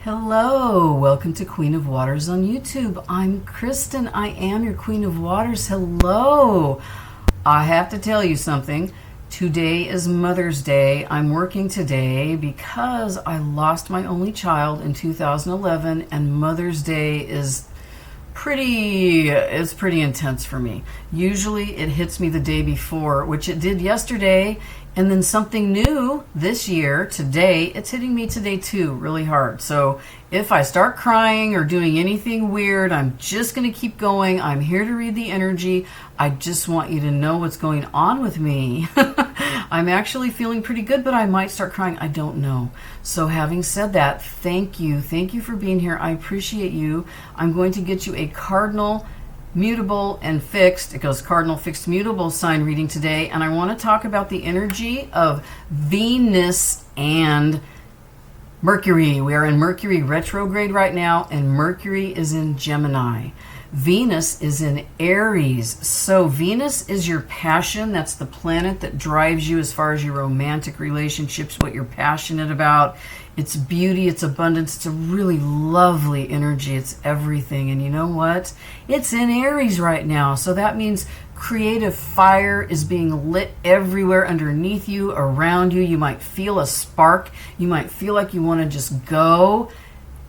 Hello, welcome to Queen of Waters on YouTube. I'm Kristen. I am your Queen of Waters. Hello. I have to tell you something. Today is Mother's Day. I'm working today because I lost my only child in 2011, and Mother's Day is pretty intense for me. Usually it hits me the day before, which it did yesterday, and then something new this year, today, it's hitting me today too, really hard. So if I start crying or doing anything weird, I'm just going to keep going. I'm here to read the energy. I just want you to know what's going on with me. I'm actually feeling pretty good, but I might start crying. I don't know. So having said that, thank you. Thank you for being here. I appreciate you. I'm going to get you a cardinal, mutable, and fixed. It goes cardinal, fixed, mutable sign reading today. And I want to talk about the energy of Venus and Mercury. We are in Mercury retrograde right now, and Mercury is in Gemini. Venus is in Aries. So Venus is your passion. That's the planet that drives you as far as your romantic relationships, what you're passionate about. It's beauty, it's abundance, it's a really lovely energy. It's everything. And you know what? It's in Aries right now. So that means creative fire is being lit everywhere underneath you, around you. You might feel a spark. You might feel like you want to just go.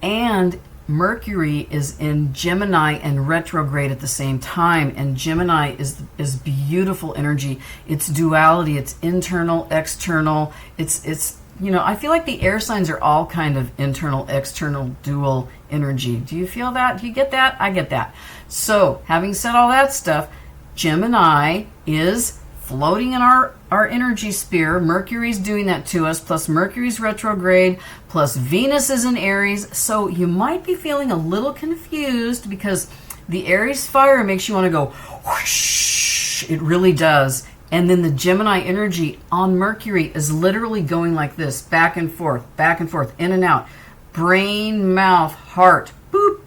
And Mercury is in Gemini and retrograde at the same time, and Gemini is beautiful energy. It's duality, it's internal, external. It's you know, I feel like the air signs are all kind of internal, external, dual energy. Do you feel that? Do you get that? I get that. So, having said all that stuff, Gemini is floating in our energy sphere. Mercury's doing that to us, plus Mercury's retrograde, plus Venus is in Aries. So you might be feeling a little confused because the Aries fire makes you want to go whoosh. It really does. And then the Gemini energy on Mercury is literally going like this, back and forth, in and out. Brain, mouth, heart. Boop.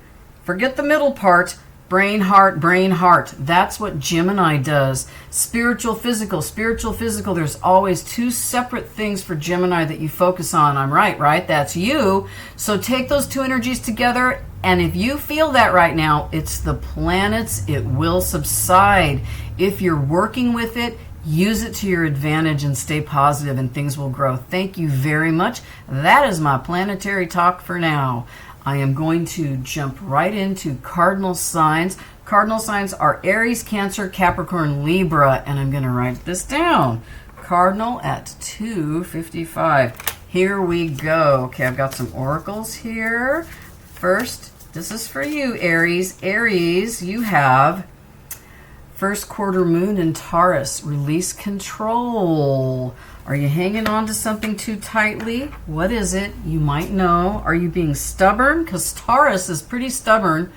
Forget the middle part. Brain, heart. That's what Gemini does. Spiritual, physical. There's always two separate things for Gemini that you focus on. I'm right? That's you. So take those two energies together, and if you feel that right now, it's the planets. It will subside. If you're working with it, use it to your advantage and stay positive, and things will grow. Thank you very much. That is my planetary talk for now. I am going to jump right into cardinal signs. Cardinal signs are Aries, Cancer, Capricorn, Libra, and I'm going to write this down. Cardinal at 255. Here we go. Okay, I've got some oracles here. First, this is for you, Aries. Aries, you have first quarter moon in Taurus. Release control. Are you hanging on to something too tightly? What is it? You might know. Are you being stubborn? Because Taurus is pretty stubborn.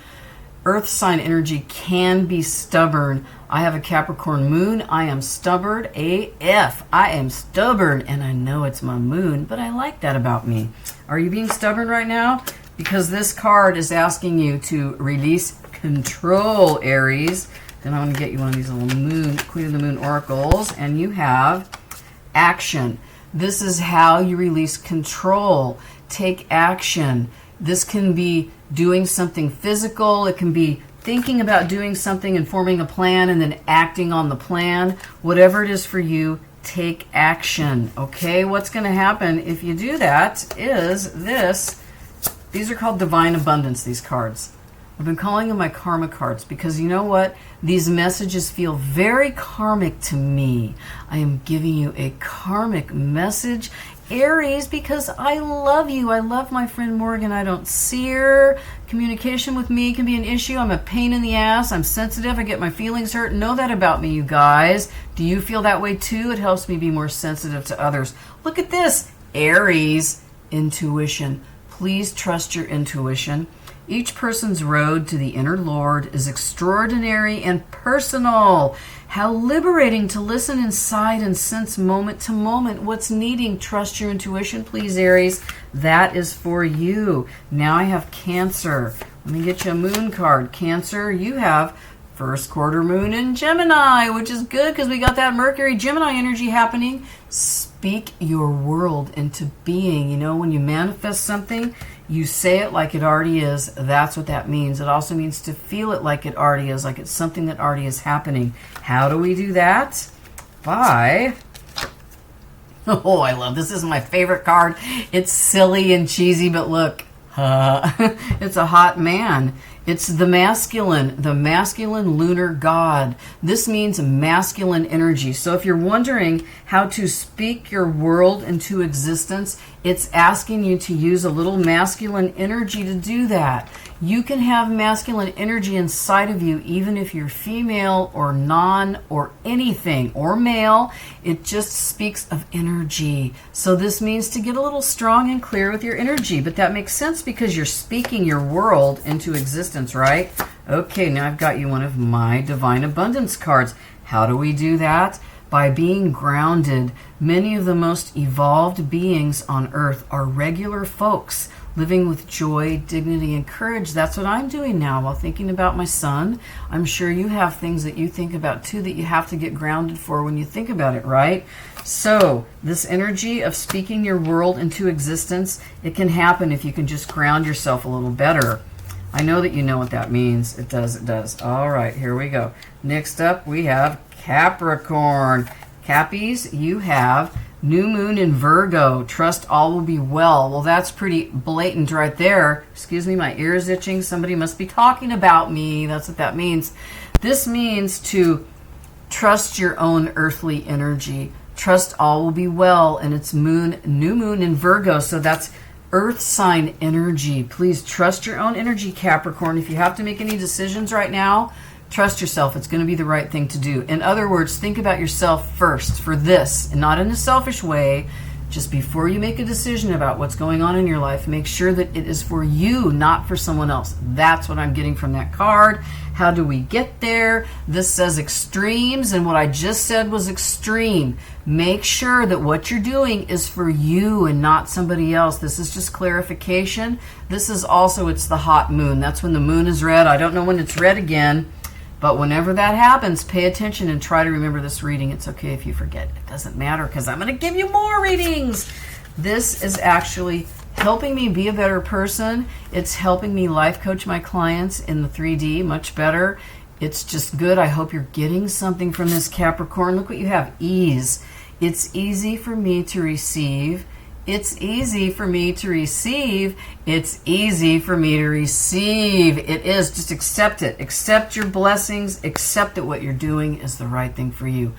Earth sign energy can be stubborn. I have a Capricorn moon. I am stubborn AF. I am stubborn, and I know it's my moon, but I like that about me. Are you being stubborn right now? Because this card is asking you to release control, Aries. Then I'm going to get you one of these little moon, Queen of the Moon oracles, and you have action. This is how you release control. Take action. This can be doing something physical. It can be thinking about doing something and forming a plan and then acting on the plan. Whatever it is for you, take action. Okay, what's going to happen if you do that is this. These are called divine abundance, these cards. I've been calling them my karma cards because you know what? These messages feel very karmic to me. I am giving you a karmic message, Aries, because I love you. I love my friend Morgan. I don't see her. Communication with me can be an issue. I'm a pain in the ass. I'm sensitive. I get my feelings hurt. Know that about me, you guys. Do you feel that way too? It helps me be more sensitive to others. Look at this, Aries, intuition. Please trust your intuition. Each person's road to the inner Lord is extraordinary and personal. How liberating to listen inside and sense moment to moment what's needing. Trust your intuition, please, Aries. That is for you. Now I have Cancer. Let me get you a moon card. Cancer, you have first quarter moon in Gemini, which is good because we got that Mercury Gemini energy happening. Speak your world into being. You know, when you manifest something, You say it like it already is. That's what that means. It also means to feel it like it already is, like it's something that already is happening. How do we do that? By... Oh, I love this. This is my favorite card. It's silly and cheesy, but look. It's a hot man. It's the masculine lunar god. This means masculine energy. So if you're wondering how to speak your world into existence, it's asking you to use a little masculine energy to do that. You can have masculine energy inside of you even if you're female or non or anything or male. It just speaks of energy. So this means to get a little strong and clear with your energy. But that makes sense because you're speaking your world into existence, right? Okay, now I've got you one of my Divine Abundance cards. How do we do that? By being grounded. Many of the most evolved beings on earth are regular folks living with joy, dignity, and courage. That's what I'm doing now while thinking about my son. I'm sure you have things that you think about too that you have to get grounded for when you think about it, right? So this energy of speaking your world into existence, it can happen if you can just ground yourself a little better. I know that you know what that means. It does, it does. All right, here we go. Next up, we have Capricorn. Cappies, you have new moon in Virgo. Trust all will be well. Well, that's pretty blatant right there. Excuse me, my ear is itching. Somebody must be talking about me. That's what that means. This means to trust your own earthly energy. Trust all will be well. And it's new moon in Virgo. So that's earth sign energy. Please trust your own energy, Capricorn. If you have to make any decisions right now, trust yourself. It's going to be the right thing to do. In other words, think about yourself first for this, and not in a selfish way. Just before you make a decision about what's going on in your life, make sure that it is for you, not for someone else. That's what I'm getting from that card. How do we get there? This says extremes, and what I just said was extreme. Make sure that what you're doing is for you and not somebody else. This is just clarification. This is also, it's the hot moon. That's when the moon is red. I don't know when it's red again. But whenever that happens, pay attention and try to remember this reading. It's okay if you forget. It doesn't matter because I'm going to give you more readings. This is actually helping me be a better person. It's helping me life coach my clients in the 3D much better. It's just good. I hope you're getting something from this, Capricorn. Look what you have, ease. It's easy for me to receive. It's easy for me to receive. It's easy for me to receive. It is. Just accept it. Accept your blessings. Accept that what you're doing is the right thing for you.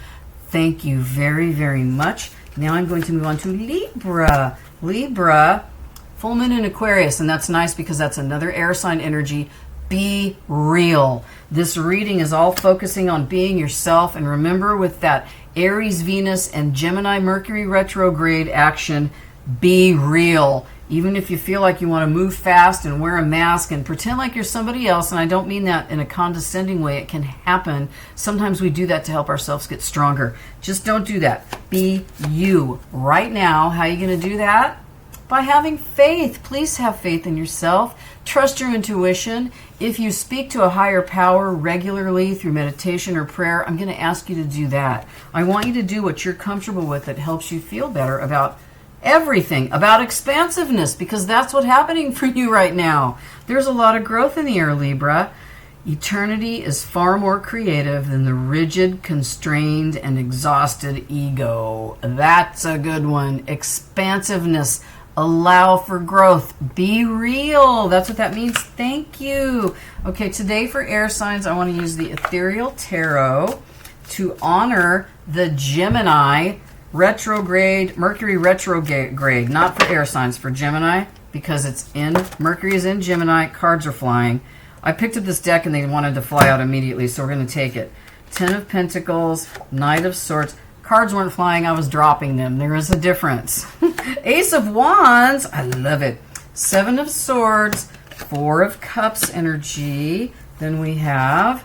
Thank you very, very much. Now I'm going to move on to Libra. Libra, full moon in Aquarius, and that's nice because that's another air sign energy. Be real. This reading is all focusing on being yourself, and remember with that Aries, Venus, and Gemini, Mercury retrograde action, be real. Even if you feel like you want to move fast and wear a mask and pretend like you're somebody else, and I don't mean that in a condescending way, it can happen. Sometimes we do that to help ourselves get stronger. Just don't do that. Be you right now. How are you going to do that? By having faith. Please have faith in yourself. Trust your intuition. If you speak to a higher power regularly through meditation or prayer, I'm going to ask you to do that. I want you to do what you're comfortable with that helps you feel better about everything, about expansiveness, because that's what's happening for you right now. There's a lot of growth in the air, Libra. Eternity is far more creative than the rigid, constrained, and exhausted ego. That's a good one. Expansiveness. Allow for growth. Be real. That's what that means. Thank you. Okay, today for air signs, I want to use the Ethereal Tarot to honor the Gemini retrograde, Mercury retrograde, not for air signs, for Gemini, because it's in, Mercury is in Gemini, cards are flying. I picked up this deck and they wanted to fly out immediately, so we're going to take it. Ten of Pentacles, Knight of Swords. Cards weren't flying, I was dropping them. There is a difference. Ace of Wands, I love it. Seven of Swords, Four of Cups energy. Then we have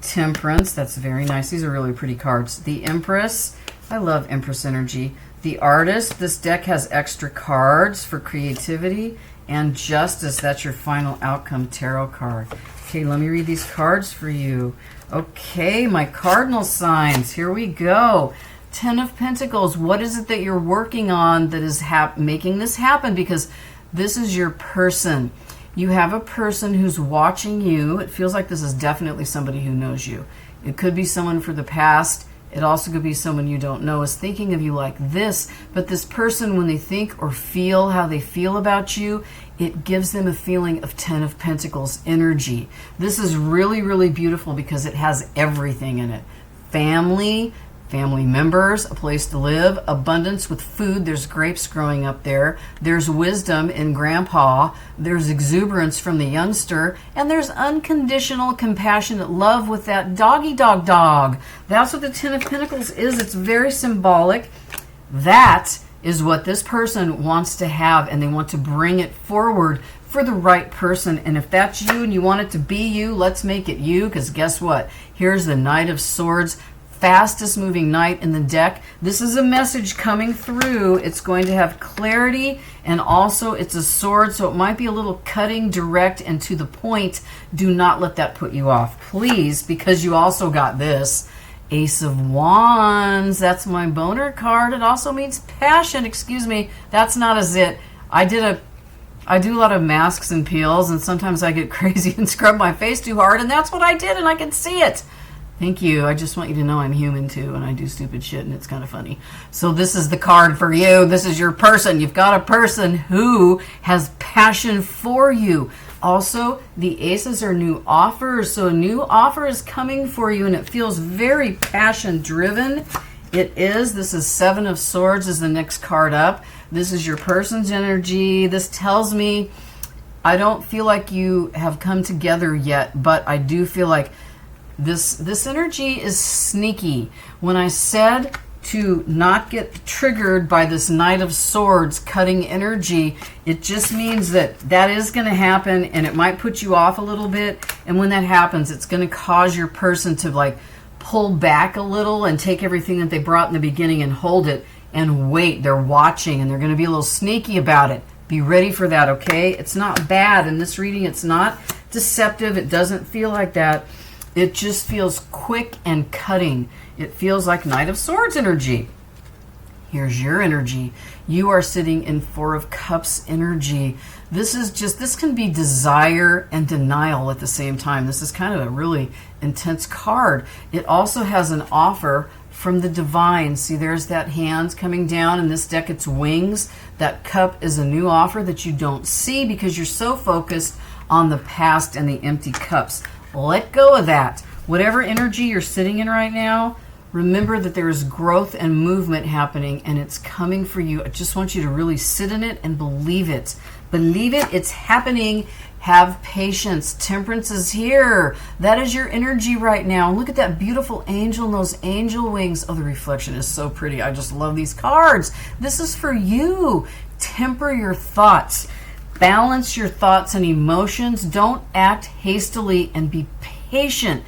Temperance, that's very nice. These are really pretty cards. The Empress, I love Empress energy. The Artist, this deck has extra cards for creativity. And Justice, that's your final outcome tarot card. Okay, let me read these cards for you. Okay, my cardinal signs, here we go. Ten of Pentacles, what is it that you're working on that is making this happen? Because This is your person. You have a person who's watching you. It feels like this is definitely somebody who knows you. It could be someone from the past. It also could be someone you don't know is thinking of you like this. But this person, when they think or feel how they feel about you, it gives them a feeling of 10 of Pentacles energy. This is really, really beautiful because it has everything in it. Family members, a place to live, abundance with food. There's grapes growing up there. There's wisdom in grandpa. There's exuberance from the youngster. And there's unconditional, compassionate love with that doggy dog. That's what the 10 of Pentacles is. It's very symbolic. That is what this person wants to have, and they want to bring it forward for the right person. And if that's you and you want it to be you, let's make it you, because guess what? Here's the Knight of Swords, fastest moving knight in the deck. This is a message coming through. It's going to have clarity, and also it's a sword, so it might be a little cutting, direct, and to the point. Do not let that put you off, please, because you also got this Ace of Wands. That's my boner card. It also means passion. Excuse me, that's not a zit. I do a lot of masks and peels, and sometimes I get crazy and scrub my face too hard, and that's what I did, and I can see it. Thank you. I just want you to know I'm human too, and I do stupid shit, and it's kind of funny. So this is the card for you. This is your person. You've got a person who has passion for you. Also, the aces are new offers. So a new offer is coming for you, and it feels very passion driven. It is. This is 7 of Swords is the next card up. This is your person's energy. This tells me I don't feel like you have come together yet, but I do feel like this energy is sneaky. When I said to not get triggered by this Knight of Swords cutting energy, it just means that that is going to happen, and it might put you off a little bit. And when that happens, it's going to cause your person to like pull back a little and take everything that they brought in the beginning and hold it and wait. They're watching, and they're going to be a little sneaky about it. Be ready for that, okay? It's not bad. In this reading, it's not deceptive. It doesn't feel like that. It just feels quick and cutting. It feels like Knight of Swords energy. Here's your energy. You are sitting in 4 of Cups energy. This can be desire and denial at the same time. This is kind of a really intense card. It also has an offer from the divine. See, there's that hand coming down. In this deck, it's wings. That cup is a new offer that you don't see because you're so focused on the past and the empty cups. Let go of that. Whatever energy you're sitting in right now, remember that there is growth and movement happening, and it's coming for you. I just want you to really sit in it and believe it. Believe it. It's happening. Have patience. Temperance is here. That is your energy right now. Look at that beautiful angel and those angel wings. Oh, the reflection is so pretty. I just love these cards. This is for you. Temper your thoughts. Balance your thoughts and emotions. Don't act hastily, and be patient.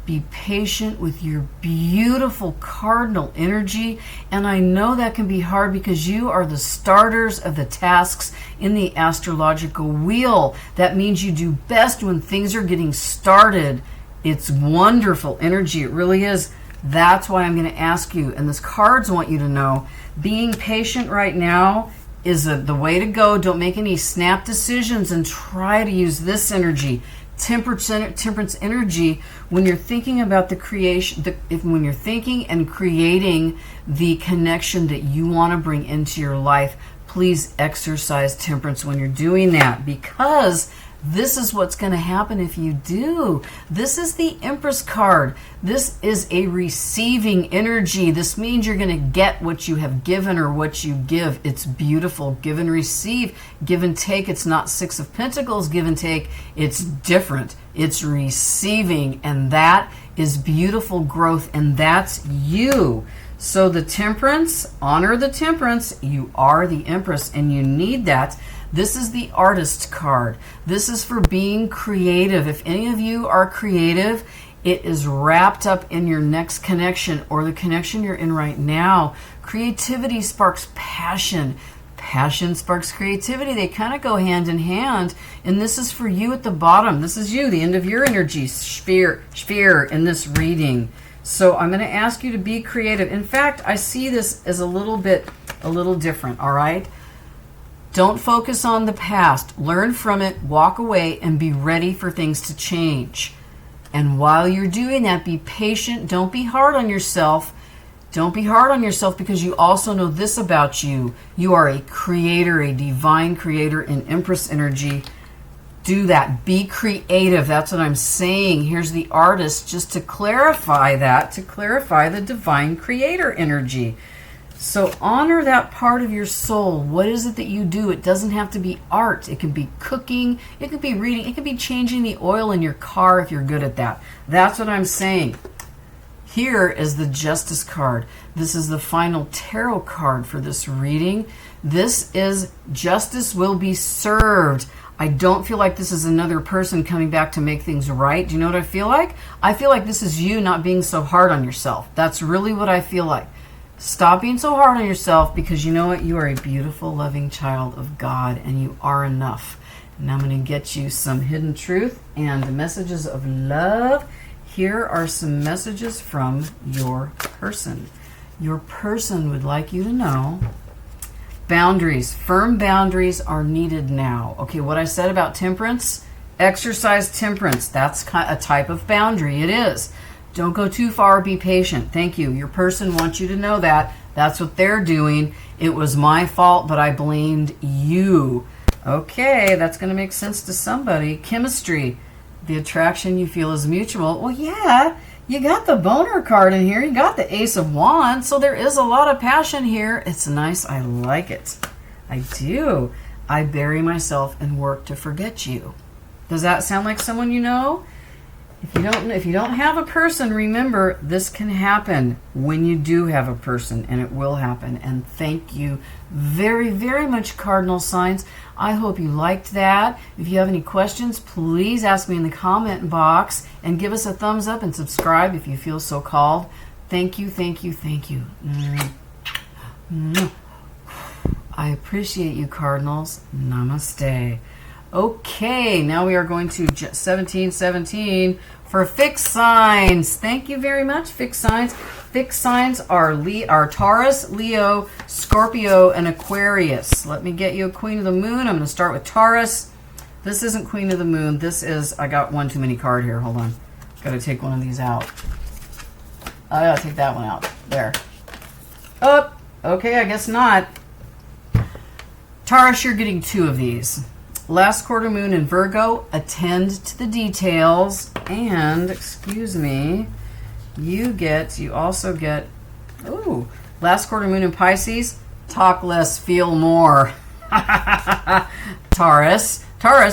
Be patient with your beautiful cardinal energy. And I know that can be hard because you are the starters of the tasks in the astrological wheel. That means you do best when things are getting started. It's wonderful energy. It really is. That's why I'm going to ask you, and this cards want you to know, being patient right now is the way to go. Don't make any snap decisions, and try to use this energy, temperance energy, when you're thinking about the creation, when you're thinking and creating the connection that you want to bring into your life. Please exercise temperance when you're doing that, because this is what's going to happen if you do. This is the Empress card. This is a receiving energy. This means you're going to get what you have given or what you give. It's beautiful. Give and receive. Give and take. It's not 6 of Pentacles. Give and take. It's different. It's receiving. And that is beautiful growth. And that's you. So the temperance, honor the temperance. You are the Empress, and you need that. This is the Artist card. This is for being creative. If any of you are creative, it is wrapped up in your next connection or the connection you're in right now. Creativity sparks passion. Passion sparks creativity. They kind of go hand in hand. And this is for you at the bottom. This is you, the end of your energy sphere in this reading. So I'm going to ask you to be creative. In fact, I see this as a little different, all right? Don't focus on the past. Learn from it, walk away, and be ready for things to change. And while you're doing that, be patient. Don't be hard on yourself. Don't be hard on yourself, because you also know this about you. You are a creator, a divine creator in Empress energy. Do that. Be creative. That's what I'm saying. Here's the artist, just to clarify that, to clarify the divine creator energy. So honor that part of your soul. What is it that you do? It doesn't have to be art. It can be cooking. It could be reading. It could be changing the oil in your car if you're good at that. That's what I'm saying. Here is the Justice card. This is the final tarot card for this reading. This is justice will be served. I don't feel like this is another person coming back to make things right. Do you know what I feel like? I feel like this is you not being so hard on yourself. That's really what I feel like. Stop being so hard on yourself, because you know what? You are a beautiful, loving child of God, and you are enough. And I'm going to get you some hidden truth and messages of love. Here are some messages from your person. Your person would like you to know boundaries. Firm boundaries are needed now. Okay, what I said about temperance, exercise temperance. That's a type of boundary. It is. Don't go too far. Be patient. Thank you. Your person wants you to know that. That's what they're doing. It was my fault, but I blamed you. Okay, that's going to make sense to somebody. Chemistry. The attraction you feel is mutual. Well, yeah, you got the boner card in here. You got the Ace of Wands. So there is a lot of passion here. It's nice. I like it. I do. I bury myself and work to forget you. Does that sound like someone you know? If you don't have a person, remember, this can happen when you do have a person, and it will happen. And thank you very, very much, Cardinal Signs. I hope you liked that. If you have any questions, please ask me in the comment box, and give us a thumbs up and subscribe if you feel so called. Thank you, thank you, thank you. I appreciate you, Cardinals. Namaste. Okay, now we are going to 1717 for fixed signs. Thank you very much, fixed signs. Fixed signs are Taurus, Leo, Scorpio, and Aquarius. Let me get you a Queen of the Moon. I'm going to start with Taurus. This isn't Queen of the Moon. This is, I got one too many card here. Hold on. Got to take one of these out. I got to take that one out. There. Oh, okay, I guess not. Taurus, you're getting two of these. Last quarter moon in Virgo, attend to the details. And, excuse me, you also get, ooh, last quarter moon in Pisces, talk less, feel more. Taurus,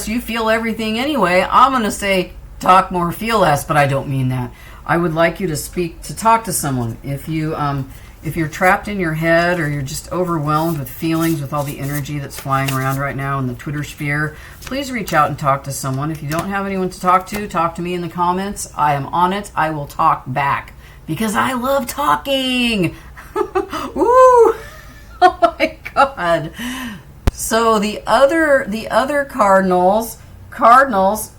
you feel everything anyway. I'm going to say talk more, feel less, but I don't mean that. I would like you to talk to someone. If you're trapped in your head, or you're just overwhelmed with feelings, with all the energy that's flying around right now in the Twitter sphere, please reach out and talk to someone. If you don't have anyone to talk to me in the comments. I am on it. I will talk back, because I love talking. Ooh, oh my God. So the other Cardinals,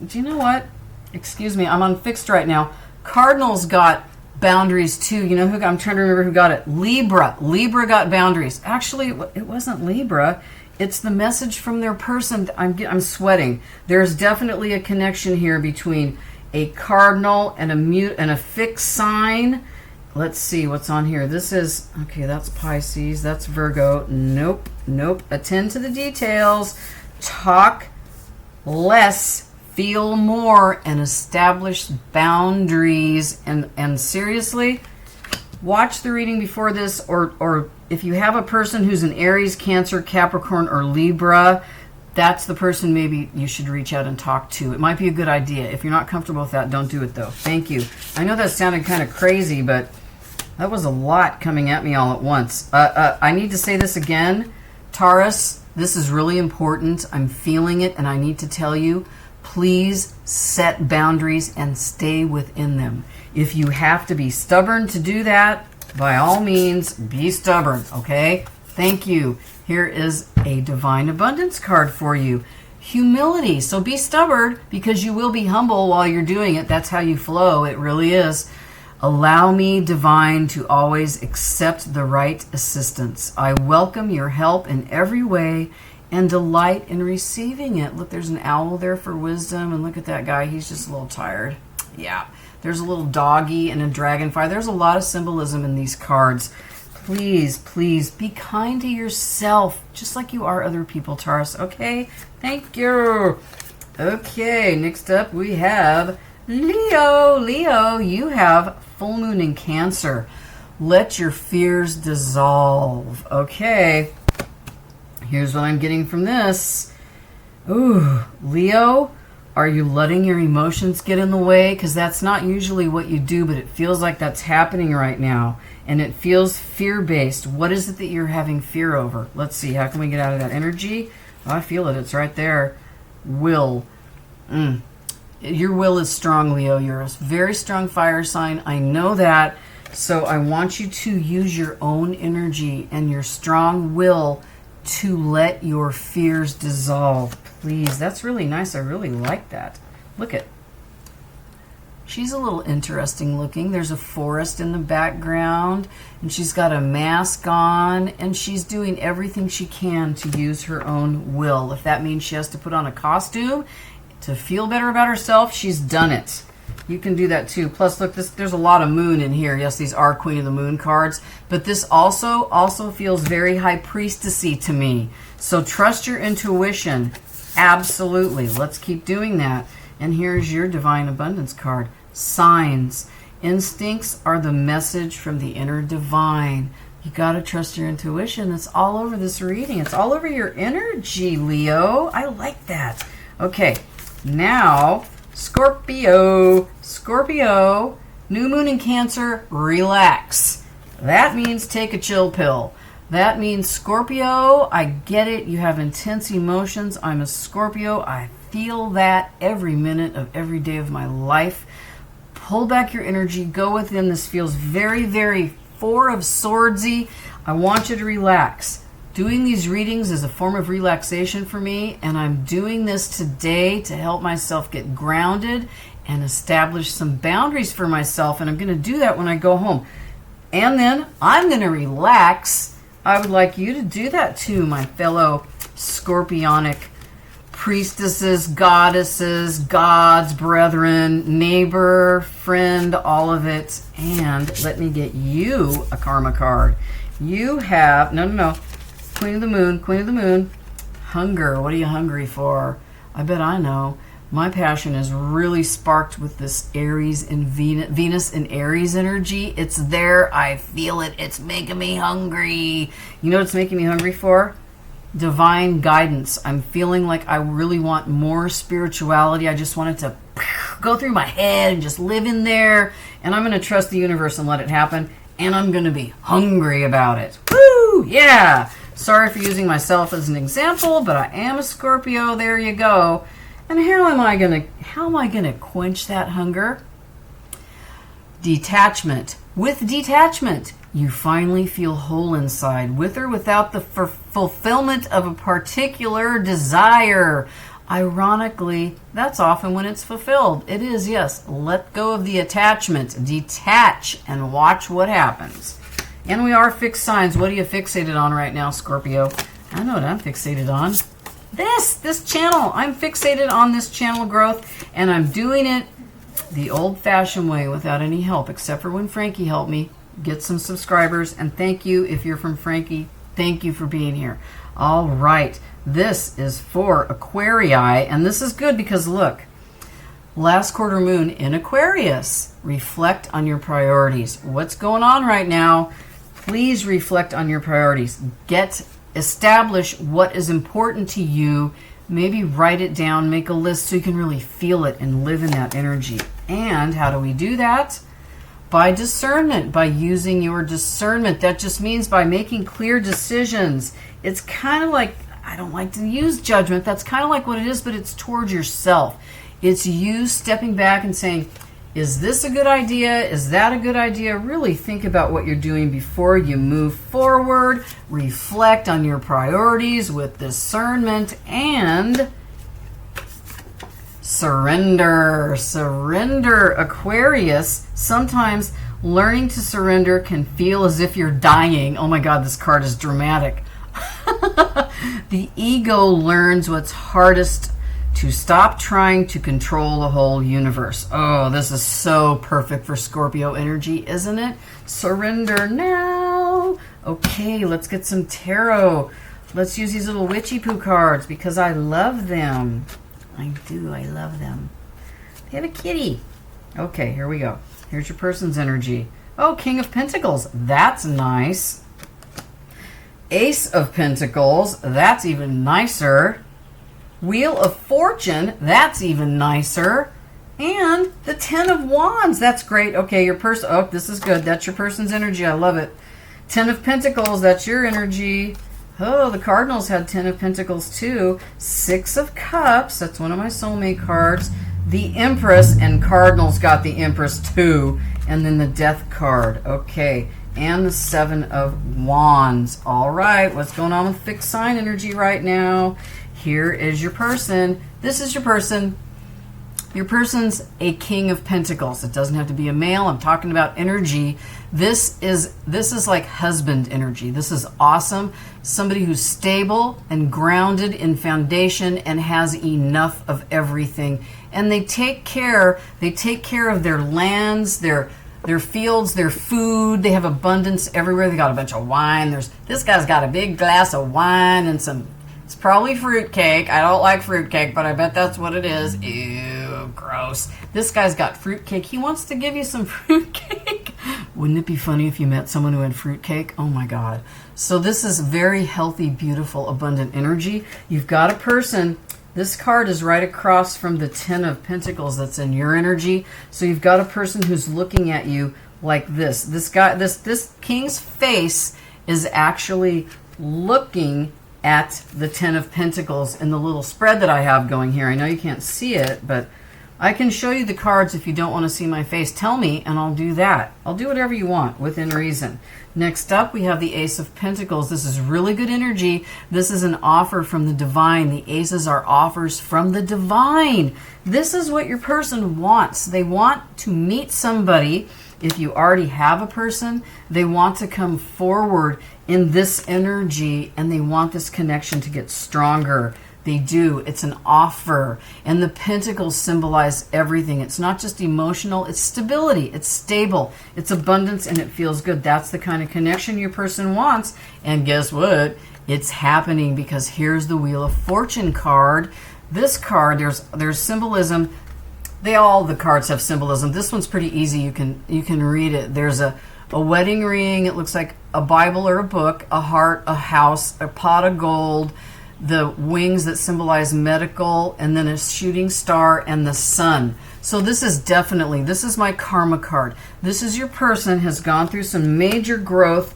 do you know what? Excuse me, I'm on fixed right now. Cardinals got boundaries too. You know who? I'm trying to remember who got it. Libra got boundaries. Actually, it wasn't Libra. It's the message from their person. I'm sweating. There's definitely a connection here between a cardinal and a fixed sign. Let's see what's on here. This is, okay, that's Pisces. That's Virgo. Nope. Attend to the details. Talk less, feel more, and establish boundaries. And seriously, watch the reading before this, or if you have a person who's an Aries, Cancer, Capricorn, or Libra, that's the person maybe you should reach out and talk to. It might be a good idea. If you're not comfortable with that, don't do it though. Thank you. I know that sounded kind of crazy, but that was a lot coming at me all at once. I need to say this again. Taurus, this is really important. I'm feeling it, and I need to tell you, please set boundaries and stay within them. If you have to be stubborn to do that, by all means, be stubborn, okay? Thank you. Here is a Divine Abundance card for you. Humility. So be stubborn, because you will be humble while you're doing it. That's how you flow. It really is. Allow me, Divine, to always accept the right assistance. I welcome your help in every way, and delight in receiving it. Look, there's an owl there for wisdom, and look at that guy. He's just a little tired. Yeah. There's a little doggy and a dragonfly. There's a lot of symbolism in these cards. Please, please be kind to yourself, just like you are other people, Taurus. Okay? Thank you. Okay, next up we have Leo. Leo, you have full moon in Cancer. Let your fears dissolve. Okay. Here's what I'm getting from this. Ooh, Leo, are you letting your emotions get in the way? Because that's not usually what you do, but it feels like that's happening right now. And it feels fear-based. What is it that you're having fear over? Let's see. How can we get out of that energy? Oh, I feel it. It's right there. Will. Your will is strong, Leo. You're a very strong fire sign. I know that. So I want you to use your own energy and your strong will to let your fears dissolve. Please. That's really nice. I really like that. Look at. She's a little interesting looking. There's a forest in the background, and she's got a mask on, and she's doing everything she can to use her own will. If that means she has to put on a costume to feel better about herself, she's done it. You can do that too. Plus, look, there's a lot of moon in here. Yes, these are Queen of the Moon cards, but this also feels very high priestessy to me. So trust your intuition. Absolutely. Let's keep doing that. And here's your Divine Abundance card. Signs. Instincts are the message from the inner divine. You got to trust your intuition. It's all over this reading. It's all over your energy, Leo. I like that. Okay, now Scorpio. Scorpio, new moon in Cancer, relax. That means take a chill pill. That means Scorpio, I get it. You have intense emotions. I'm a Scorpio. I feel that every minute of every day of my life. Pull back your energy. Go within. This feels very, very Four of Swordsy. I want you to relax. Doing these readings is a form of relaxation for me, and I'm doing this today to help myself get grounded and establish some boundaries for myself, and I'm going to do that when I go home. And then I'm going to relax. I would like you to do that too, my fellow Scorpionic priestesses, goddesses, gods, brethren, neighbor, friend, all of it. And let me get you a karma card. You have, no. Queen of the Moon, Queen of the Moon. Hunger. What are you hungry for? I bet I know. My passion is really sparked with this Aries and Venus and Aries energy. It's there. I feel it. It's making me hungry. You know what it's making me hungry for? Divine guidance. I'm feeling like I really want more spirituality. I just want it to go through my head and just live in there. And I'm going to trust the universe and let it happen. And I'm going to be hungry about it. Woo! Yeah! Sorry for using myself as an example, but I am a Scorpio. There you go. And how am I gonna quench that hunger? Detachment. With detachment, you finally feel whole inside, with or without the fulfillment of a particular desire. Ironically, that's often when it's fulfilled. It is, yes. Let go of the attachment. Detach and watch what happens. And we are fixed signs. What are you fixated on right now, Scorpio? I know what I'm fixated on. This channel. I'm fixated on this channel growth, and I'm doing it the old-fashioned way without any help, except for when Frankie helped me get some subscribers. And thank you if you're from Frankie. Thank you for being here. All right. This is for Aquarii, and this is good because, look, last quarter moon in Aquarius. Reflect on your priorities. What's going on right now? Please reflect on your priorities. Establish what is important to you. Maybe write it down, make a list so you can really feel it and live in that energy. And how do we do that? By discernment, by using your discernment. That just means by making clear decisions. It's kind of like, I don't like to use judgment. That's kind of like what it is, but it's towards yourself. It's you stepping back and saying, is this a good idea? Is that a good idea? Really think about what you're doing before you move forward. Reflect on your priorities with discernment and surrender. Surrender, Aquarius. Sometimes learning to surrender can feel as if you're dying. Oh my God, this card is dramatic. The ego learns what's hardest to stop trying to control the whole universe. Oh, this is so perfect for Scorpio energy, isn't it? Surrender now. Okay, let's get some tarot. Let's use these little witchy poo cards because I love them. I do, I love them. They have a kitty. Okay, here we go. Here's your person's energy. Oh, King of Pentacles. That's nice. Ace of Pentacles. That's even nicer. Wheel of Fortune, that's even nicer. And the Ten of Wands, that's great. Okay, your person, oh, this is good. That's your person's energy. I love it. Ten of Pentacles, that's your energy. Oh, the Cardinals had Ten of Pentacles too. Six of Cups, that's one of my soulmate cards. The Empress, and Cardinals got the Empress too. And then the Death card. Okay, and the Seven of Wands. All right, what's going on with fixed sign energy right now? Here is your person. This is your person. Your person's a King of Pentacles. It doesn't have to be a male. I'm talking about energy. This is like husband energy. This is awesome. Somebody who's stable and grounded in foundation and has enough of everything. And they take care of their lands, their fields, their food. They have abundance everywhere. They got a bunch of wine. This guy's got a big glass of wine and it's probably fruitcake. I don't like fruitcake, but I bet that's what it is. Ew, gross. This guy's got fruitcake. He wants to give you some fruitcake. Wouldn't it be funny if you met someone who had fruitcake? Oh my God. So this is very healthy, beautiful, abundant energy. You've got a person. This card is right across from the Ten of Pentacles that's in your energy. So you've got a person who's looking at you like this. This guy, this king's face is actually looking at the Ten of Pentacles in the little spread that I have going here. I know you can't see it, but I can show you the cards if you don't want to see my face. Tell me, and I'll do that. I'll do whatever you want within reason. Next up, we have the Ace of Pentacles. This is really good energy. This is an offer from the divine. The aces are offers from the divine. This is what your person wants. They want to meet somebody. If you already have a person, they want to come forward in this energy and they want this connection to get stronger. They do. It's an offer. And the pentacles symbolize everything. It's not just emotional, it's stability. It's stable. It's abundance and it feels good. That's the kind of connection your person wants. And guess what? It's happening because here's the Wheel of Fortune card. This card, there's symbolism. All the cards have symbolism. This one's pretty easy. You can read it. There's a wedding ring. It looks like a Bible or a book, a heart, a house, a pot of gold, the wings that symbolize medical, and then a shooting star and the sun. So this is my karma card. This is your person has gone through some major growth.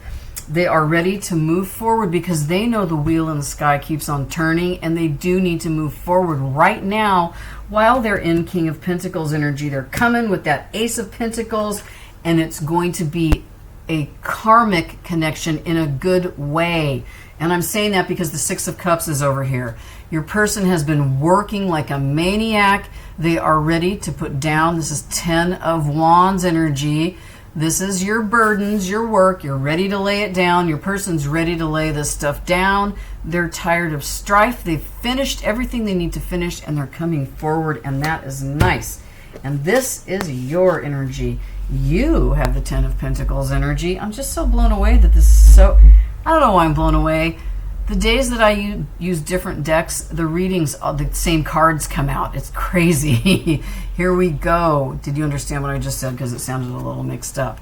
They are ready to move forward because they know the wheel in the sky keeps on turning and they do need to move forward right now while they're in King of Pentacles energy. They're coming with that Ace of Pentacles and it's going to be a karmic connection in a good way. And I'm saying that because the Six of Cups is over here. Your person has been working like a maniac. They are ready to put down. This is Ten of Wands energy. This is your burdens, your work. You're ready to lay it down. Your person's ready to lay this stuff down. They're tired of strife. They've finished everything they need to finish and they're coming forward, and that is nice. And this is your energy. You have the Ten of Pentacles energy. I'm just so blown away that this is so... I don't know why I'm blown away. The days that I use different decks, the readings, the same cards come out. It's crazy. Here we go. Did you understand what I just said? Because it sounded a little mixed up.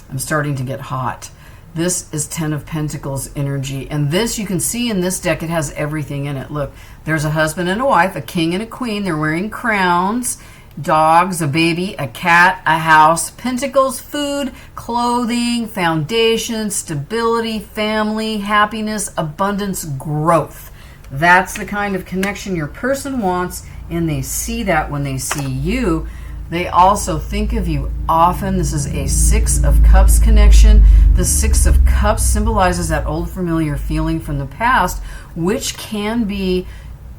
I'm starting to get hot. This is Ten of Pentacles energy. And this, you can see in this deck, it has everything in it. Look, there's a husband and a wife, a king and a queen. They're wearing crowns. Dogs, a baby, a cat, a house, pentacles, food, clothing, foundation, stability, family, happiness, abundance, growth. That's the kind of connection your person wants, and they see that when they see you. They also think of you often. This is a Six of Cups connection. The Six of Cups symbolizes that old familiar feeling from the past, which can be...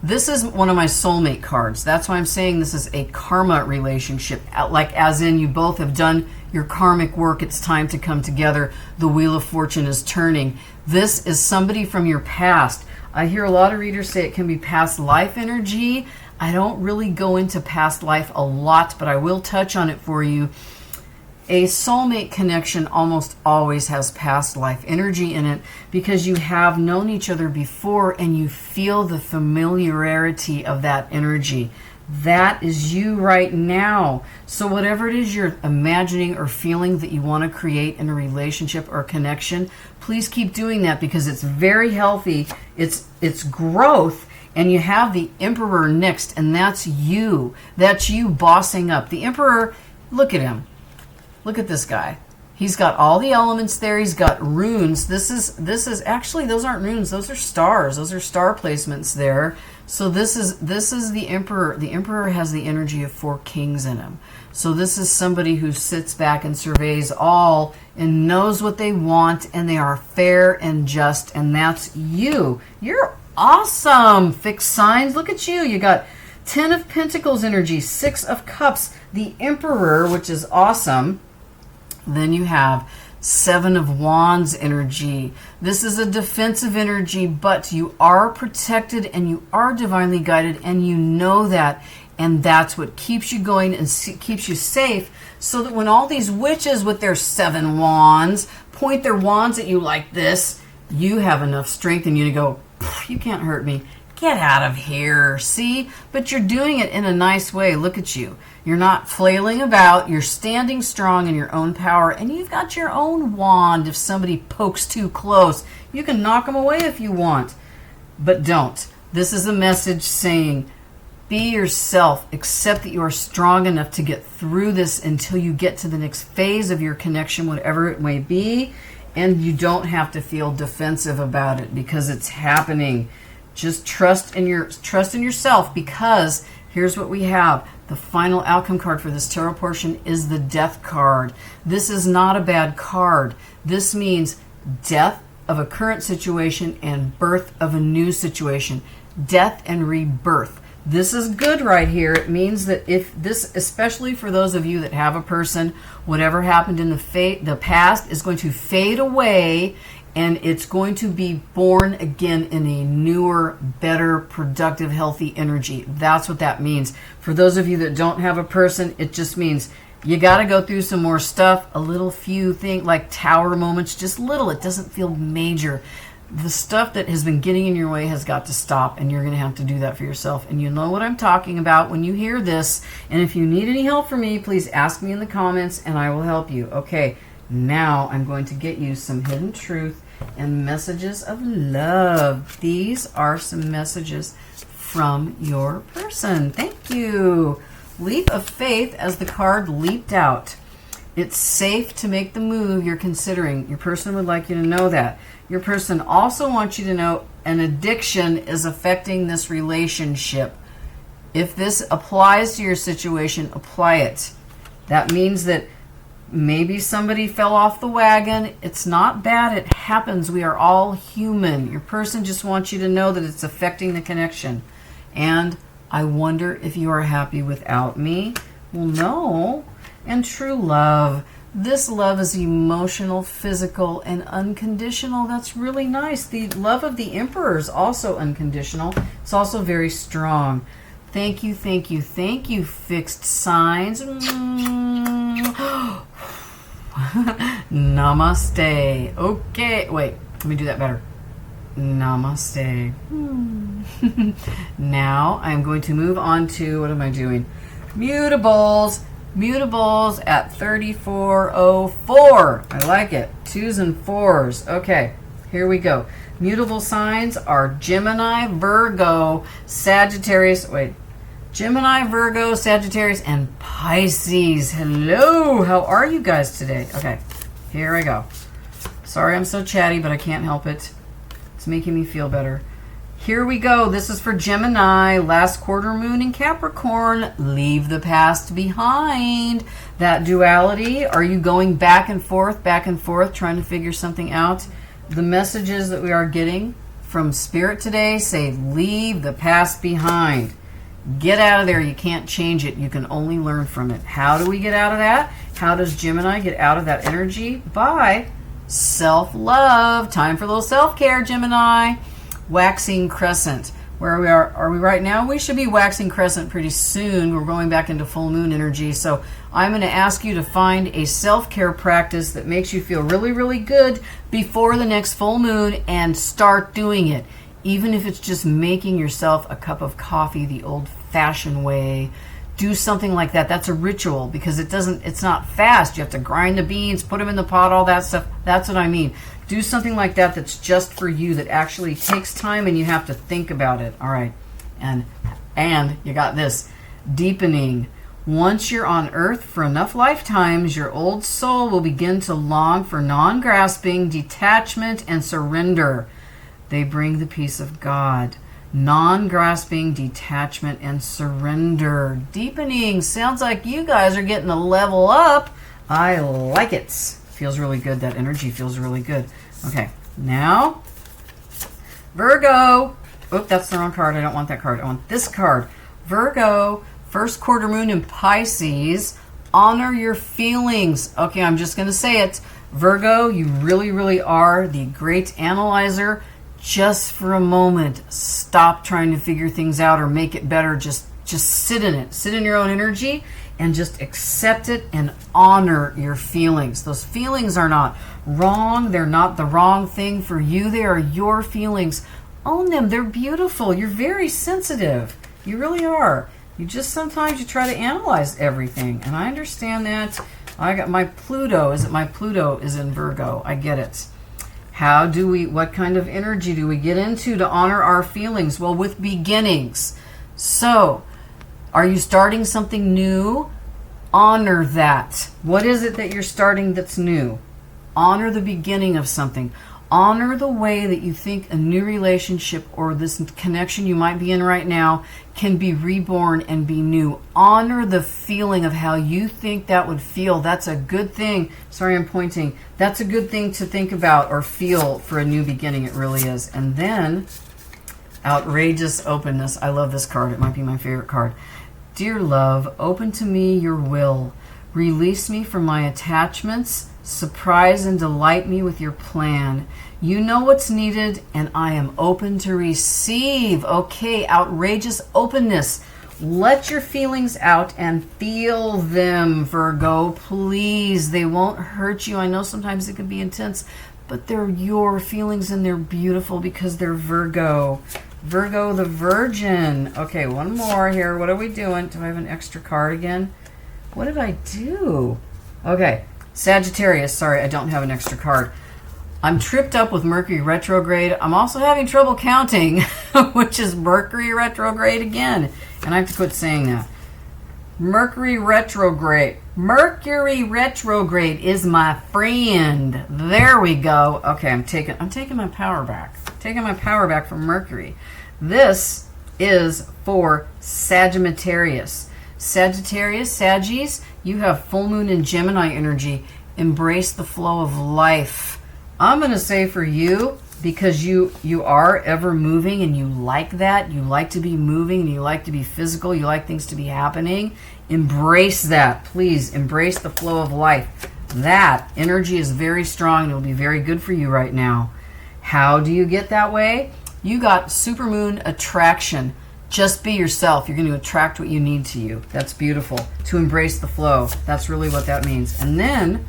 This is one of my soulmate cards. That's why I'm saying this is a karma relationship. Like as in you both have done your karmic work. It's time to come together. The Wheel of Fortune is turning. This is somebody from your past. I hear a lot of readers say it can be past life energy. I don't really go into past life a lot, but I will touch on it for you. A soulmate connection almost always has past life energy in it because you have known each other before and you feel the familiarity of that energy. That is you right now. So whatever it is you're imagining or feeling that you want to create in a relationship or connection, please keep doing that because it's very healthy. It's growth. And you have the Emperor next, and that's you. That's you bossing up. The Emperor, look at him. Look at this guy. He's got all the elements there. He's got runes. This is actually, those aren't runes. Those are stars. Those are star placements there. So this is the Emperor. The Emperor has the energy of 4 kings in him. So this is somebody who sits back and surveys all and knows what they want, and they are fair and just, and that's you. You're awesome. Fixed signs. Look at you. You got 10 of Pentacles energy, 6 of Cups, the Emperor, which is awesome. Then you have 7 of Wands energy. This is a defensive energy, but you are protected and you are divinely guided, and you know that. And that's what keeps you going and keeps you safe, so that when all these witches with their 7 wands point their wands at you like this, you have enough strength in you to go, you can't hurt me. Get out of here. See? But you're doing it in a nice way. Look at you. You're not flailing about. You're standing strong in your own power. And you've got your own wand. If somebody pokes too close, you can knock them away if you want. But don't. This is a message saying, be yourself. Accept that you are strong enough to get through this until you get to the next phase of your connection, whatever it may be. And you don't have to feel defensive about it because it's happening. Just trust in yourself, because here's what we have. The final outcome card for this tarot portion is the Death card. This is not a bad card. This means death of a current situation and birth of a new situation. Death and rebirth. This is good right here. It means that if this, especially for those of you that have a person, whatever happened in the past is going to fade away, and it's going to be born again in a newer, better, productive, healthy energy. That's what that means. For those of you that don't have a person, it just means you got to go through some more stuff, a little few things like tower moments, just little. It doesn't feel major. The stuff that has been getting in your way has got to stop, and you're going to have to do that for yourself. And you know what I'm talking about when you hear this. And if you need any help from me, please ask me in the comments and I will help you. Okay, now I'm going to get you some hidden truth and messages of love. These are some messages from your person. Thank you. Leap of faith, as the card leaped out. It's safe to make the move you're considering. Your person would like you to know that. Your person also wants you to know an addiction is affecting this relationship. If this applies to your situation, apply it. That means that maybe somebody fell off the wagon. It's not bad. It happens. We are all human. Your person just wants you to know that it's affecting the connection. And I wonder if you are happy without me. Well, no. And true love. This love is emotional, physical, and unconditional. That's really nice. The love of the Emperor is also unconditional. It's also very strong. Thank you, thank you, thank you, fixed signs. Namaste. Okay, wait, let me do that better. Namaste. Now I'm going to move on to, what am I doing? Mutables. Mutables at 3404. I like it. 2s and 4s. Okay, here we go. Mutable signs are Gemini, Virgo, Sagittarius. Wait. Gemini, Virgo, Sagittarius, and Pisces. Hello. How are you guys today? Okay, here I go. Sorry I'm so chatty, but I can't help it. It's making me feel better. Here we go. This is for Gemini. Last quarter moon in Capricorn. Leave the past behind. That duality. Are you going back and forth, trying to figure something out? The messages that we are getting from Spirit today say, leave the past behind. Get out of there. You can't change it. You can only learn from it. How do we get out of that? How does Gemini get out of that energy? By self-love. Time for a little self-care, Gemini. waxing crescent. Where we are we right now? We should be waxing crescent pretty soon. We're going back into full moon energy. So I'm going to ask you to find a self-care practice that makes you feel really, really good before the next full moon and start doing it. Even if it's just making yourself a cup of coffee the old-fashioned way. Do something like that. That's a ritual because it's not fast. You have to grind the beans, put them in the pot, all that stuff. That's what I mean. Do something like that that's just for you, that actually takes time and you have to think about it. All right. And you got this. Deepening. Once you're on earth for enough lifetimes, your old soul will begin to long for non-grasping, detachment, and surrender. They bring the peace of God. Non-grasping, detachment, and surrender. Deepening. Sounds like you guys are getting a level up. I like it. Feels really good. That energy feels really good. Okay, now Virgo. Oh, that's the wrong card. I don't want that card. I want this card. Virgo, first quarter moon in Pisces. Honor your feelings. Okay, I'm just going to say it. Virgo, you really, really are the great analyzer. Just for a moment, stop trying to figure things out or make it better. Just sit in it. Sit in your own energy and just accept it and honor your feelings. Those feelings are not wrong. They're not the wrong thing for you. They are your feelings. Own them. They're beautiful. You're very sensitive. You really are. You just sometimes you try to analyze everything. And I understand that. I got my Pluto. My Pluto is in Virgo. I get it. What kind of energy do we get into to honor our feelings? Well, with beginnings. So, are you starting something new? Honor that. What is it that you're starting that's new? Honor the beginning of something. Honor the way that you think a new relationship or this connection you might be in right now can be reborn and be new. Honor the feeling of how you think that would feel. That's a good thing. Sorry, I'm pointing. That's a good thing to think about or feel for a new beginning. It really is. And then, outrageous openness. I love this card. It might be my favorite card. Dear love, open to me your will. Release me from my attachments. Surprise and delight me with your plan. You know what's needed, and I am open to receive. Okay, outrageous openness. Let your feelings out and feel them, Virgo. Please, they won't hurt you. I know sometimes it can be intense, but they're your feelings, and they're beautiful because they're Virgo. Virgo the Virgin. Okay, one more here. What are we doing? Do I have an extra card again? What did I do? Okay. Sagittarius, sorry, I don't have an extra card. I'm tripped up with Mercury retrograde. I'm also having trouble counting, which is Mercury retrograde again. And I have to quit saying that. Mercury retrograde. Mercury retrograde is my friend. There we go. Okay, I'm taking my power back. Taking my power back from Mercury. This is for Sagittarius. Sagittarius, Saggies, you have full moon and Gemini energy. Embrace the flow of life. I'm going to say for you, because you are ever moving and you like that, you like to be moving and you like to be physical, you like things to be happening, embrace that. Please embrace the flow of life. That energy is very strong and it will be very good for you right now. How do you get that way? You got supermoon attraction. Just be yourself. You're going to attract what you need to you. That's beautiful. To embrace the flow. That's really what that means. And then,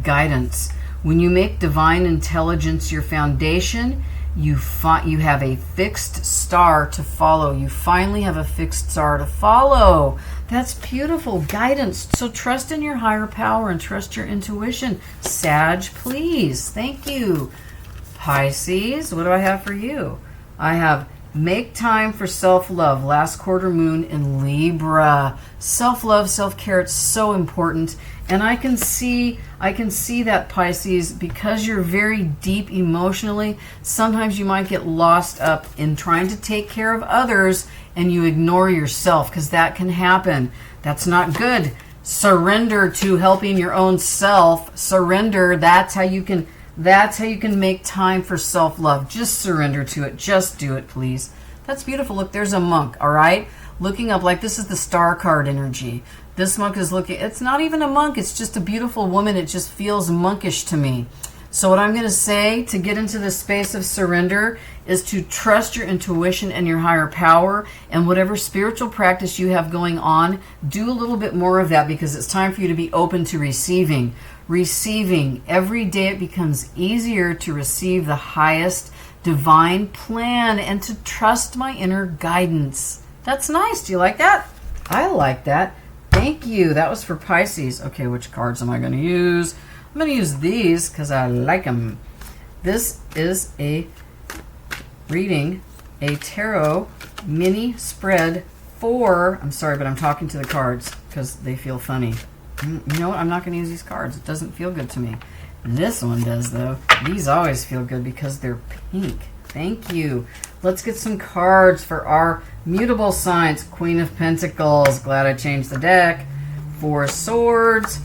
guidance. When you make divine intelligence your foundation, you have a fixed star to follow. You finally have a fixed star to follow. That's beautiful. Guidance. So trust in your higher power and trust your intuition. Sag, please. Thank you. Pisces, what do I have for you? I have make time for self-love. Last quarter moon in Libra. Self-love, self-care, it's so important. And I can see that, Pisces, because you're very deep emotionally, sometimes you might get lost up in trying to take care of others and you ignore yourself, because that can happen. That's not good. Surrender to helping your own self. Surrender. That's how you can make time for self-love. Just surrender to it. Just do it, please. That's beautiful. Look, there's a monk, all right? Looking up, like this is the star card energy. This monk is looking, it's not even a monk, it's just a beautiful woman. It just feels monkish to me. So what I'm going to say to get into this space of surrender is to trust your intuition and your higher power, and whatever spiritual practice you have going on, do a little bit more of that, because it's time for you to be open to receiving. Receiving. Every day it becomes easier to receive the highest divine plan and to trust my inner guidance. That's nice. Do you like that? I like that. Thank you. That was for Pisces. Okay, which cards am I going to use? I'm going to use these because I like them. This is a reading, a tarot mini spread for, I'm sorry, but I'm talking to the cards because they feel funny. You know what? I'm not going to use these cards. It doesn't feel good to me. This one does, though. These always feel good because they're pink. Thank you. Let's get some cards for our mutable signs. Queen of Pentacles. Glad I changed the deck. Four of Swords.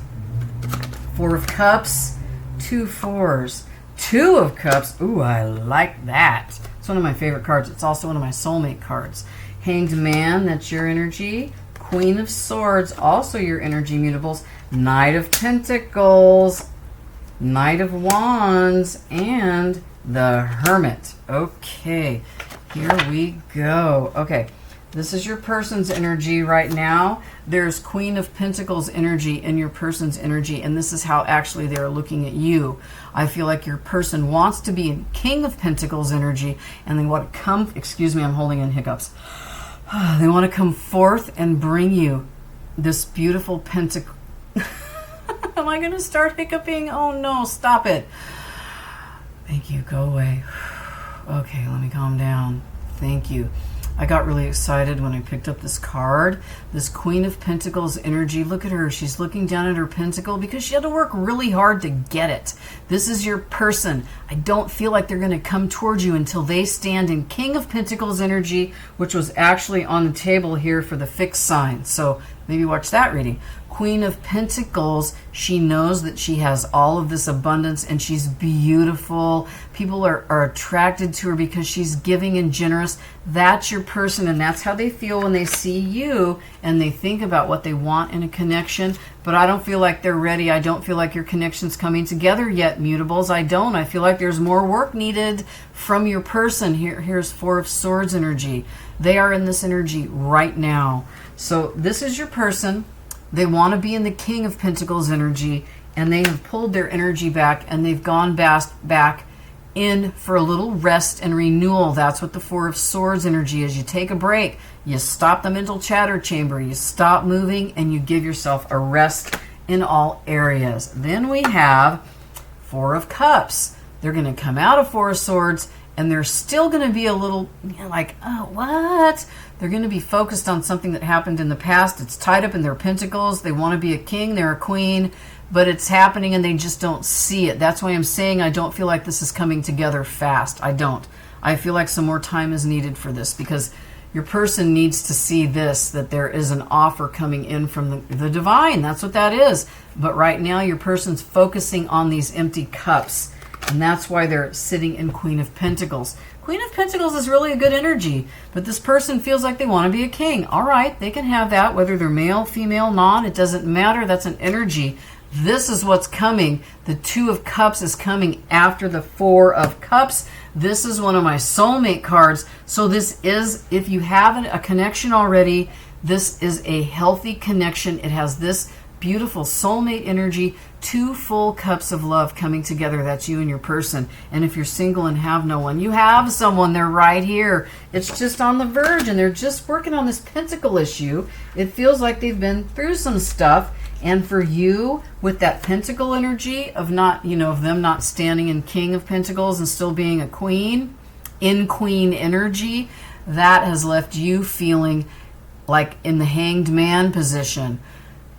Four of Cups. Two fours. Two of Cups. Ooh, I like that. It's one of my favorite cards. It's also one of my soulmate cards. Hanged Man, that's your energy. Queen of Swords, also your energy, mutables. Knight of Pentacles. Knight of Wands. And the Hermit. Okay, here we go. Okay. This is your person's energy right now. There's Queen of Pentacles energy in your person's energy, and this is how actually they're looking at you. I feel like your person wants to be in King of Pentacles energy, and they want to come, excuse me, I'm holding in hiccups. They want to come forth and bring you this beautiful pentacle. Am I going to start hiccuping? Oh no, stop it. Thank you, go away. Okay, let me calm down. Thank you. I got really excited when I picked up this card. This Queen of Pentacles energy. Look at her. She's looking down at her pentacle because she had to work really hard to get it. This is your person. I don't feel like they're going to come towards you until they stand in King of Pentacles energy, which was actually on the table here for the fixed sign. So maybe watch that reading. Queen of Pentacles, she knows that she has all of this abundance and she's beautiful. People are attracted to her because she's giving and generous. That's your person, and that's how they feel when they see you and they think about what they want in a connection. But I don't feel like they're ready. I don't feel like your connection's coming together yet, mutables. I don't. I feel like there's more work needed from your person. Here's Four of Swords energy. They are in this energy right now. So this is your person. They want to be in the King of Pentacles energy, and they have pulled their energy back, and they've gone back in for a little rest and renewal. That's what the Four of Swords energy is. You take a break. You stop the mental chatter chamber. You stop moving, and you give yourself a rest in all areas. Then we have Four of Cups. They're going to come out of Four of Swords, and they're still going to be a little like, oh, what? They're going to be focused on something that happened in the past. It's tied up in their pentacles. They want to be a king. They're a queen. But it's happening and they just don't see it. That's why I'm saying I don't feel like this is coming together fast. I don't. I feel like some more time is needed for this, because your person needs to see this, that there is an offer coming in from the divine. That's what that is. But right now your person's focusing on these empty cups. And that's why they're sitting in Queen of Pentacles. Queen of Pentacles is really a good energy, but this person feels like they want to be a king. All right, they can have that, whether they're male, female, non, it doesn't matter. That's an energy. This is what's coming. The Two of Cups is coming after the Four of Cups. This is one of my soulmate cards. So this is, if you have a connection already, this is a healthy connection. It has this beautiful soulmate energy, two full cups of love coming together. That's you and your person. And if you're single and have no one, you have someone. They're right here. It's just on the verge, and they're just working on this pentacle issue. It feels like they've been through some stuff. And for you, with that pentacle energy of not, of them not standing in King of Pentacles and still being a queen, in queen energy, that has left you feeling like in the Hanged Man position.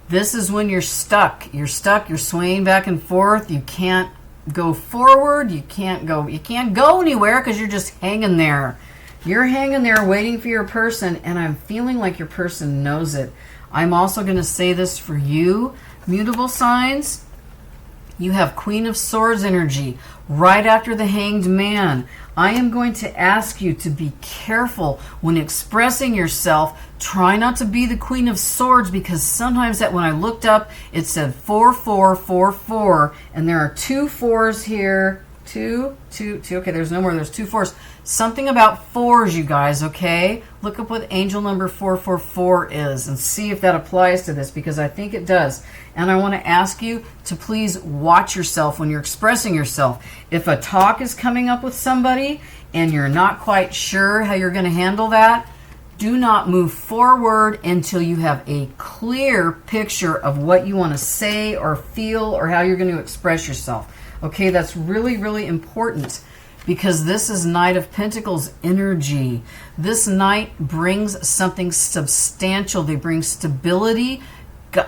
This is when you're stuck. You're stuck. You're swaying back and forth. You can't go forward. You can't go anywhere because you're just hanging there. You're hanging there waiting for your person, and I'm feeling like your person knows it. I'm also going to say this for you, mutable signs. You have Queen of Swords energy right after the Hanged Man. I am going to ask you to be careful when expressing yourself. Try not to be the Queen of Swords, because sometimes that when I looked up, it said 4444, and there are 2 4s here. Two. Okay, there's no more. There's 2 4s. Something about 4s, you guys, okay? Look up what angel number 444 is and see if that applies to this, because I think it does. And I want to ask you to please watch yourself when you're expressing yourself. If a talk is coming up with somebody and you're not quite sure how you're going to handle that, do not move forward until you have a clear picture of what you want to say or feel or how you're going to express yourself. Okay, that's really, really important, because this is Knight of Pentacles energy. This Knight brings something substantial. They bring stability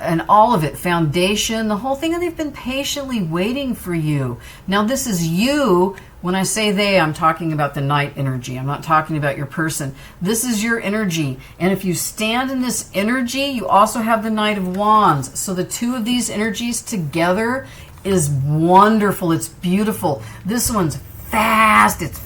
and all of it, foundation, the whole thing, and they've been patiently waiting for you. Now, this is you. When I say they, I'm talking about the Knight energy. I'm not talking about your person. This is your energy. And if you stand in this energy, you also have the Knight of Wands. So the 2 of these energies together is wonderful. It's beautiful. This one's fast. It's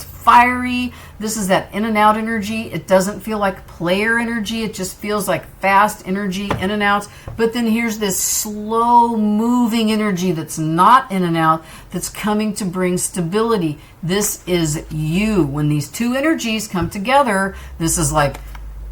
fiery. This is that in and out energy. It doesn't feel like player energy. It just feels like fast energy, in and out. But then here's this slow moving energy that's not in and out, that's coming to bring stability. This is you. When these 2 energies come together, this is like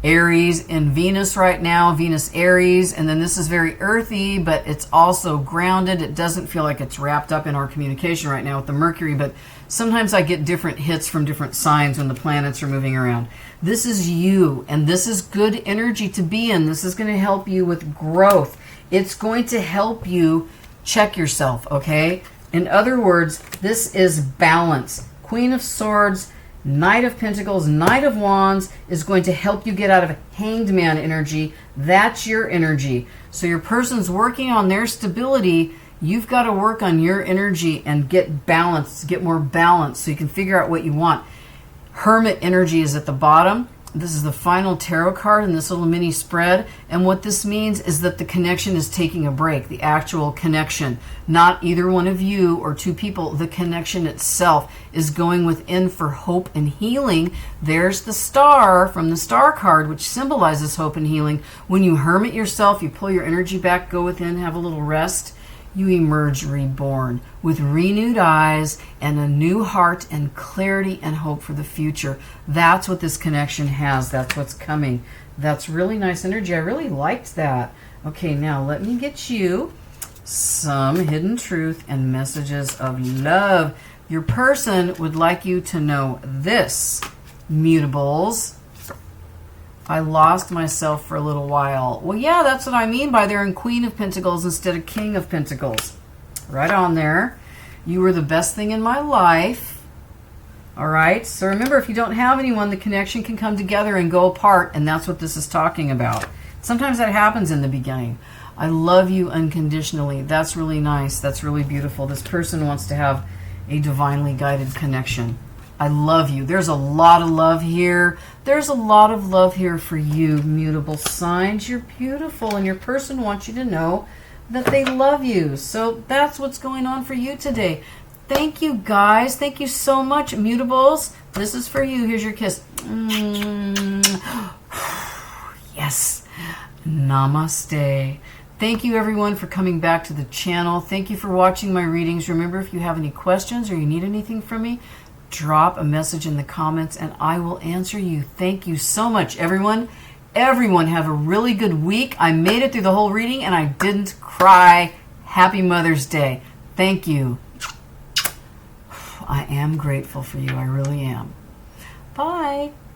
Aries and Venus right now, Venus Aries, and then this is very earthy, but it's also grounded. It doesn't feel like it's wrapped up in our communication right now with the Mercury, but sometimes I get different hits from different signs when the planets are moving around. This is you, and this is good energy to be in. This is going to help you with growth. It's going to help you check yourself, okay? In other words, this is balance. Queen of Swords, Knight of Pentacles, Knight of Wands is going to help you get out of Hanged Man energy. That's your energy. So your person's working on their stability. You've got to work on your energy and get balance, get more balance so you can figure out what you want. Hermit energy is at the bottom. This is the final tarot card in this little mini spread. And what this means is that the connection is taking a break, the actual connection. Not either one of you or 2 people. The connection itself is going within for hope and healing. There's the star from the star card, which symbolizes hope and healing. When you hermit yourself, you pull your energy back, go within, have a little rest, you emerge reborn with renewed eyes and a new heart and clarity and hope for the future. That's what this connection has. That's what's coming. That's really nice energy. I really liked that. Okay, now let me get you some hidden truth and messages of love. Your person would like you to know this, mutables. I lost myself for a little while. Well, yeah, that's what I mean by they're in Queen of Pentacles instead of King of Pentacles. Right on there. You were the best thing in my life. All right. So remember, if you don't have anyone, the connection can come together and go apart. And that's what this is talking about. Sometimes that happens in the beginning. I love you unconditionally. That's really nice. That's really beautiful. This person wants to have a divinely guided connection. I love you. There's a lot of love here. There's a lot of love here for you, mutable signs. You're beautiful, and your person wants you to know that they love you. So that's what's going on for you today. Thank you, guys. Thank you so much, mutables. This is for you. Here's your kiss. Yes. Namaste. Thank you, everyone, for coming back to the channel. Thank you for watching my readings. Remember, if you have any questions or you need anything from me, drop a message in the comments and I will answer you. Thank you so much, everyone. Everyone have a really good week. I made it through the whole reading and I didn't cry. Happy Mother's Day. Thank you. I am grateful for you. I really am. Bye.